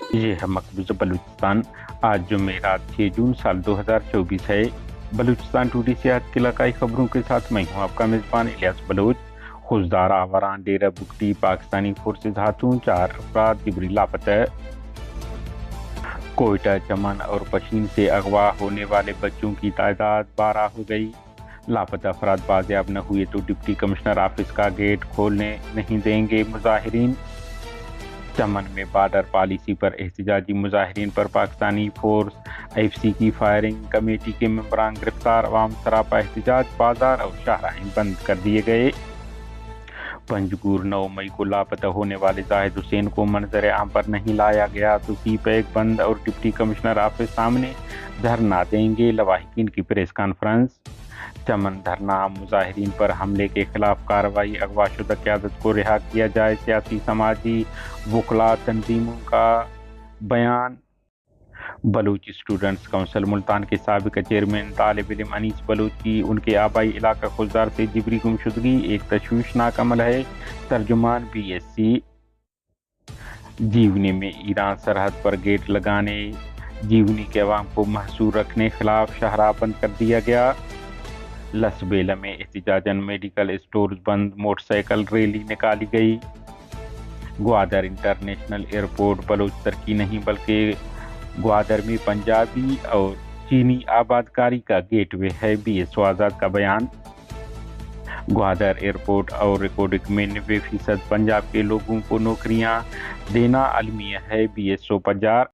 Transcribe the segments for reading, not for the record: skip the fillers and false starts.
ये है मकबूजा बलूचिस्तान। आज जुमेरात 6 जून साल 2024 है। बलूचिस्तान टुडे से आज की इलाकाई खबरों के साथ मैं हूँ आपका मेजबान इलियास बलोच। खुजदार आवारान डेरा बुगटी पाकिस्तानी फोर्सेज हाथों 4 अफराद जिबरी लापता। कोयटा, चमन और पशीन से अगवा होने वाले बच्चों की तादाद 12 हो गई। लापता अफराद बाजियाब न हुए तो डिप्टी कमिश्नर ऑफिस का गेट खोलने नहीं देंगे मुजाहिरीन। चमन में बॉर्डर पॉलिसी पर एहतजाजी मुजाहिरीन पर पाकिस्तानी फोर्स IFC की फायरिंग, कमेटी के मेंबरान गिरफ्तार, अवाम सरापा एहतजाज, बाजार और शाहराइन बंद कर दिए गए। पंजगुर 9 मई को लापता होने वाले जाहिद हुसैन को मंजर आम पर नहीं लाया गया तो सी पैक बंद और डिप्टी कमिश्नर ऑफिस सामने धरना देंगे, लवाहिकीन की प्रेस कॉन्फ्रेंस। चमन धरना, मुजाहिरीन पर हमले के खिलाफ कार्रवाई, अगवाशुदा क़यादत को रिहा किया जाए, सियासी समाजी वकला तंजीमों का बयान। बलूच स्टूडेंट्स काउंसिल मुल्तान के साबिक चेयरमैन तालिब इल्म अनीस बलूच की उनके आबाई इलाका खुजदार से जिबरी गुमशुदगी एक तशवीशनाक अमल है। तर्जुमान BSc। जीवनी में ईरान सरहद पर गेट लगाने, जीवनी के अवाम को महसूर रखने खिलाफ शाहराह बंद कर दिया गया। लसबेला में एहतजाजन मेडिकल स्टोर्स बंद, मोटरसाइकिल रैली निकाली गई। ग्वादर इंटरनेशनल एयरपोर्ट बलोच तरक्की नहीं बल्कि ग्वादर में पंजाबी और चीनी आबादकारी का गेटवे है, BSO आज़ाद का बयान। ग्वादर एयरपोर्ट और रिकॉर्डिंग में 90% पंजाब के लोगों को नौकरियां देना अलमिया है, BSO पंजाब।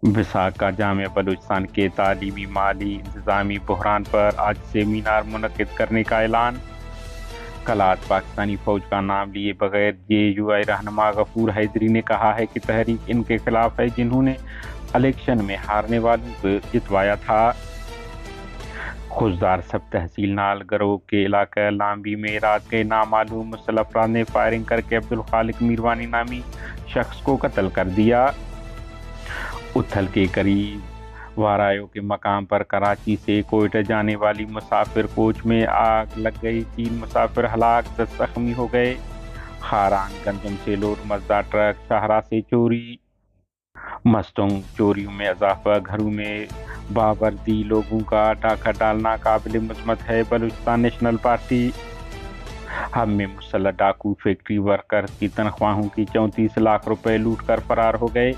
विसाख का जामिया बलूचिस्तान के तालीमी माली इंतजामी बहरान पर आज सेमिनार मुनक्किद करने का ऐलान। कल आज पाकिस्तानी फौज का नाम लिए बगैर JUI रहनुमा गफूर हैदरी ने कहा है कि तहरीक इनके खिलाफ है जिन्होंने इलेक्शन में हारने वालों को जितवाया था। खुजदार सब तहसील नाल गरोह के इलाका लांबी में रात के नामालूम मुसल्लह अफराद ने फायरिंग करके अब्दुल खालिक मीरवानी नामी शख्स को कत्ल कर दिया। उथल के करीब वारायो के मकाम पर कराची से कोयटा जाने वाली मुसाफिर कोच में आग लग गई, 3 मुसाफिर हलाक, 10 जख्मी हो गए। खारान गंदम से लोड मजदा ट्रक शाहरा से चोरी। मस्तंग चोरियों में इजाफा, घरों में बावर्दी लोगों का डाका डालना काबिल मजम्मत है, बलूचिस्तान नेशनल पार्टी। हम में मुसल्लह डाकू फैक्ट्री वर्कर्स की तनख्वाहों की 34 लाख रुपए लूट कर फरार हो गए।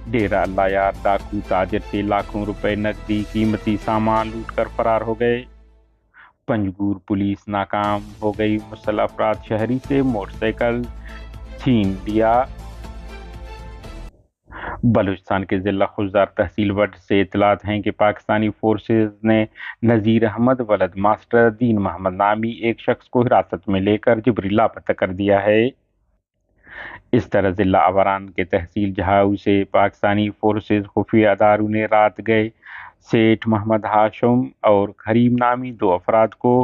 डेरा अल्लाह यार डाकू ताजर से लाखों रुपए नकदी कीमती सामान लूट कर फरार हो गए। पंजगुर पुलिस नाकाम हो गई, मुसल्लह अफराद शहरी से मोटरसाइकिल छीन लिया। बलूचिस्तान के जिला खुजदार तहसील वड से इतलात हैं कि पाकिस्तानी फोर्सेज ने नज़ीर अहमद वलद मास्टर दीन मोहम्मद नामी एक शख्स को हिरासत में लेकर जिबरी लापता कर दिया है। इस तरह जिला आवारान के तहसील जहाऊ से पाकिस्तानी फोर्सेज खुफिया अदारों ने रात गए सेठ मोहम्मद हाशम और करीम नामी 2 अफराद को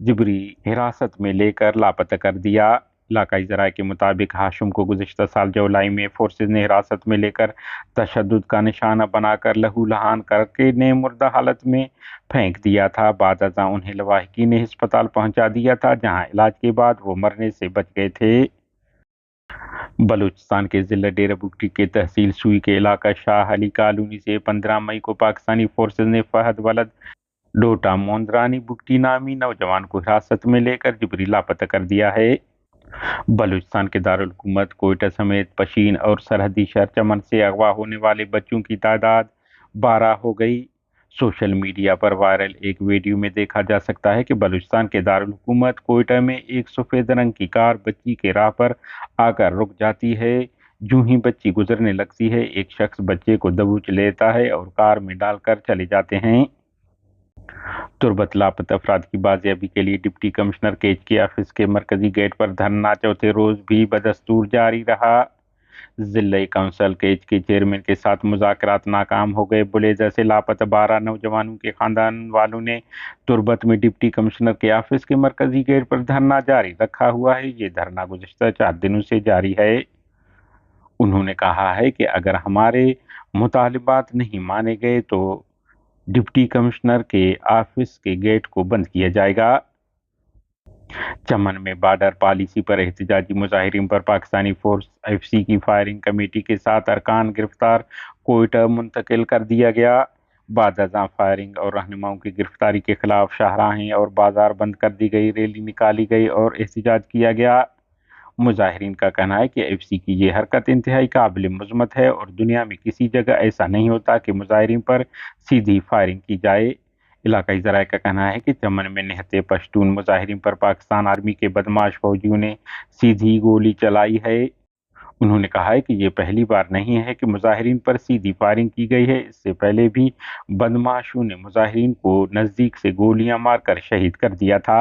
जिबरी हिरासत में लेकर लापता कर दिया। इलाकाई ज़राए के मुताबिक हाशम को गुज़िश्ता साल जुलाई में फोर्सेज ने हिरासत में लेकर तशद्दुद का निशाना बनाकर लहू लहान करके ने मुर्दा हालत में फेंक दिया था। बाद अज़ां उन्हें लवाहिकी ने अस्पताल पहुंचा दिया था, जहां इलाज के बाद वो मरने से बच गए थे। बलूचिस्तान के जिला डेरा बुगटी के तहसील सुई के इलाका शाह अली कॉलोनी से 15 मई को पाकिस्तानी फोर्सेज ने फहद वलद डोटा मोंदरानी बुगटी नामी नौजवान को हिरासत में लेकर जिबरी लापता कर दिया है। बलूचिस्तान के दारुल हुकूमत कोयटा समेत पशीन और सरहदी शहर चमन से अगवा होने वाले बच्चों की तादाद 12 हो गई। सोशल मीडिया पर वायरल एक वीडियो में देखा जा सकता है कि बलूचिस्तान के दारुल हुकूमत कोयटा में एक सफ़ेद रंग की कार बच्ची के राह पर आकर रुक जाती है। जूं ही बच्ची गुजरने लगती है, एक शख्स बच्चे को दबोच लेता है और कार में डालकर चले जाते हैं। तुरबत लापता अफराद की बाजियाबी के लिए डिप्टी कमिश्नर KHK ऑफिस के मरकजी गेट पर धरना चौथे रोज भी बदस्तूर जारी रहा। जिला काउंसिल KHK चेयरमैन के साथ मुज़ाकरात नाकाम हो गए। बुलेजा से लापता 12 नौजवानों के खानदान वालों ने तुरबत में डिप्टी कमिश्नर के ऑफिस के मरकजी गेट पर धरना जारी रखा हुआ है। ये धरना गुज़िश्ता 4 दिनों से जारी है। उन्होंने कहा है कि अगर हमारे मुतालिबात नहीं माने गए तो डिप्टी कमिश्नर के ऑफिस के गेट को बंद किया जाएगा। چمن میں بارڈر پالیسی پر احتجاجی مظاہرین پر پاکستانی فورس ایف سی کی فائرنگ کمیٹی کے 7 ارکان گرفتار، کوئٹہ منتقل کر دیا گیا۔ بعد ازاں فائرنگ اور رہنماؤں کی گرفتاری کے خلاف شاہراہیں اور بازار بند کر دی گئی، ریلی نکالی گئی اور احتجاج کیا گیا۔ مظاہرین کا کہنا ہے کہ ایف سی کی یہ حرکت انتہائی قابل مذمت ہے اور دنیا میں کسی جگہ ایسا نہیں ہوتا کہ مظاہرین پر سیدھی فائرنگ کی جائے۔ علاقائی ذرائع کا کہنا ہے کہ چمن میں نہتے پشتون مظاہرین پر پاکستان آرمی کے بدماش فوجیوں نے سیدھی گولی چلائی ہے۔ انہوں نے کہا ہے کہ یہ پہلی بار نہیں ہے کہ مظاہرین پر سیدھی فائرنگ کی گئی ہے، اس سے پہلے بھی بدماشوں نے مظاہرین کو نزدیک سے گولیاں مار کر شہید کر دیا تھا۔